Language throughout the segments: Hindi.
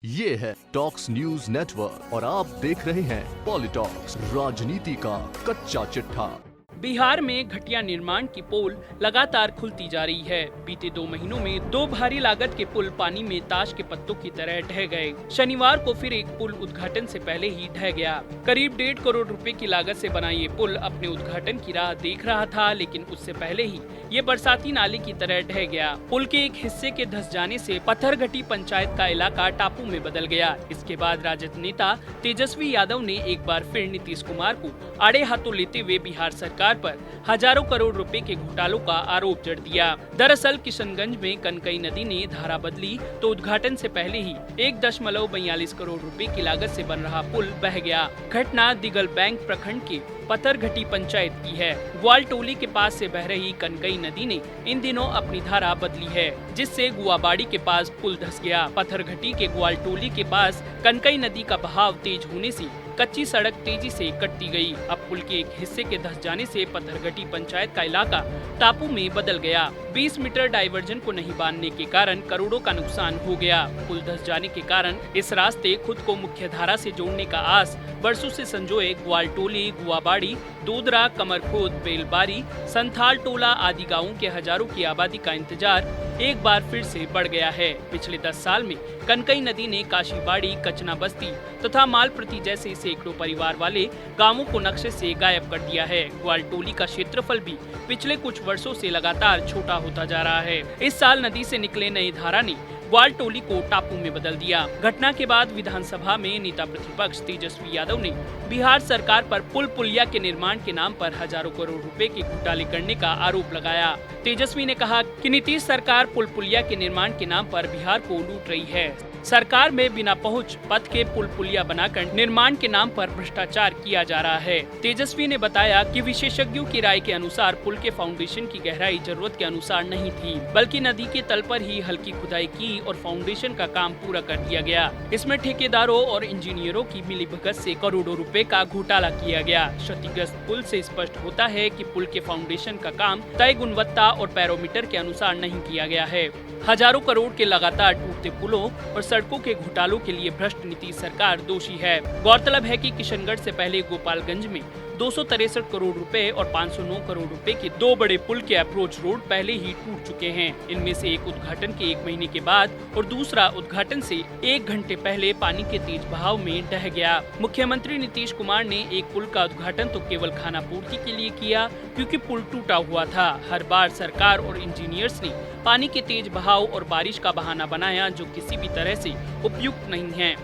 ये है टॉक्स न्यूज नेटवर्क और आप देख रहे हैं पॉलिटॉक्स, राजनीति का कच्चा चिट्ठा। बिहार में घटिया निर्माण की पोल लगातार खुलती जा रही है। बीते 2 महीनों में 2 भारी लागत के पुल पानी में ताश के पत्तों की तरह ढह गए। शनिवार को फिर एक पुल उद्घाटन से पहले ही ढह गया। करीब 1.5 करोड़ रुपए की लागत से बना ये पुल अपने उद्घाटन की राह देख रहा था, लेकिन उससे पहले ही ये बरसाती नाले की तरह ढह गया। पुल के एक हिस्से के धंस जाने से पत्थरघटी पंचायत का इलाका टापू में बदल गया। इसके बाद राजद नेता तेजस्वी यादव ने एक बार फिर नीतीश कुमार को आड़े हाथों लेते हुए बिहार सरकार पर हजारों करोड़ रुपए के घोटालों का आरोप जड़ दिया। दरअसल किशनगंज में कनकई नदी ने धारा बदली तो उद्घाटन से पहले ही 1.42 करोड़ रुपए की लागत से बन रहा पुल बह गया। घटना दिगल बैंक प्रखंड के पत्थरघटी पंचायत की है। ग्वालटोली के पास से बह रही कनकई नदी ने इन दिनों अपनी धारा बदली है, जिससे गुआबाड़ी के पास पुल धंस गया। पत्थरघटी के ग्वालटोली के पास कनकई नदी का बहाव तेज होने से कच्ची सड़क तेजी से कटती गई। अब पुल के एक हिस्से के धंस जाने से पत्थरघटी पंचायत का इलाका टापू में बदल गया। 20 मीटर डाइवर्जन को नहीं बांधने के कारण करोड़ों का नुकसान हो गया। पुल धंस जाने के कारण इस रास्ते खुद को मुख्य धारा से जोड़ने का आस बरसों से संजोए ग्वालटोली, गुआबाड़ी, दोदरा, कमरखोद, बेलबारी, संथाल टोला आदि गाँवों के हजारों की आबादी का इंतजार एक बार फिर से बढ़ गया है। पिछले 10 साल में कनकई नदी ने काशीबाड़ी, कचना बस्ती तथा मालप्रति जैसे सैकड़ों परिवार वाले गांवों को नक्शे से गायब कर दिया है। ग्वालटोली का क्षेत्रफल भी पिछले कुछ वर्षों से लगातार छोटा होता जा रहा है। इस साल नदी से निकले नई धारा ने ग्वालटोली को टापू में बदल दिया। घटना के बाद विधानसभा में नेता प्रतिपक्ष तेजस्वी यादव ने बिहार सरकार पर पुल पुलिया के निर्माण के नाम पर हजारों करोड़ रुपए के घोटाले करने का आरोप लगाया। तेजस्वी ने कहा कि नीतीश सरकार पुल पुलिया के निर्माण के नाम पर बिहार को लूट रही है। सरकार में बिना पहुंच पथ के पुल पुलिया बनाकर निर्माण के नाम पर भ्रष्टाचार किया जा रहा है। तेजस्वी ने बताया कि विशेषज्ञों की राय के अनुसार पुल के फाउंडेशन की गहराई जरूरत के अनुसार नहीं थी, बल्कि नदी के तल पर ही हल्की खुदाई की और फाउंडेशन का काम पूरा कर दिया गया। इसमें ठेकेदारों और इंजीनियरों की मिलीभगत से करोड़ों रुपए का घोटाला किया गया। क्षतिग्रस्त पुल से स्पष्ट होता है कि पुल के फाउंडेशन का काम तय गुणवत्ता और पैरामीटर के अनुसार नहीं किया गया है। हजारों करोड़ के लगातार टूटते पुलों और सड़कों के घोटालों के लिए भ्रष्ट नीतीश सरकार दोषी है। गौरतलब है कि किशनगढ़ से पहले गोपालगंज में 263 करोड़ रुपए और 509 करोड़ रुपए के 2 बड़े पुल के अप्रोच रोड पहले ही टूट चुके हैं। इनमें से एक उद्घाटन के 1 महीने के बाद और दूसरा उद्घाटन से 1 घंटे पहले पानी के तेज बहाव में ढह गया। मुख्यमंत्री नीतीश कुमार ने एक पुल का उद्घाटन तो केवल खानापूर्ति के लिए किया, क्योंकि पुल टूटा हुआ था। हर बार सरकार और इंजीनियर्स ने पानी के तेज बहाव और बारिश का बहाना बनाया, जो किसी भी तरह से उपयुक्त नहीं है।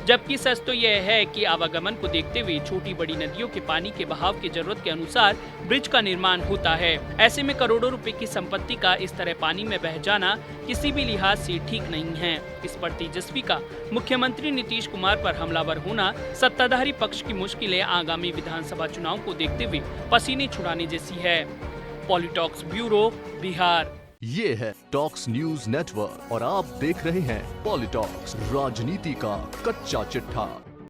जबकि सच तो यह है कि आवागमन को देखते हुए छोटी बड़ी नदियों के पानी के बहाव की जरूरत के अनुसार ब्रिज का निर्माण होता है। ऐसे में करोड़ों रुपए की संपत्ति का इस तरह पानी में बह जाना किसी भी लिहाज से ठीक नहीं है। इस पर तेजस्वी का मुख्यमंत्री नीतीश कुमार पर हमलावर होना सत्ताधारी पक्ष की मुश्किलें आगामी विधानसभा चुनाव को देखते हुए पसीने छुड़ाने जैसी है। पॉलिटॉक्स ब्यूरो, बिहार। ये है टॉक्स न्यूज नेटवर्क और आप देख रहे हैं पॉलिटॉक्स, राजनीति का कच्चा चिट्ठा।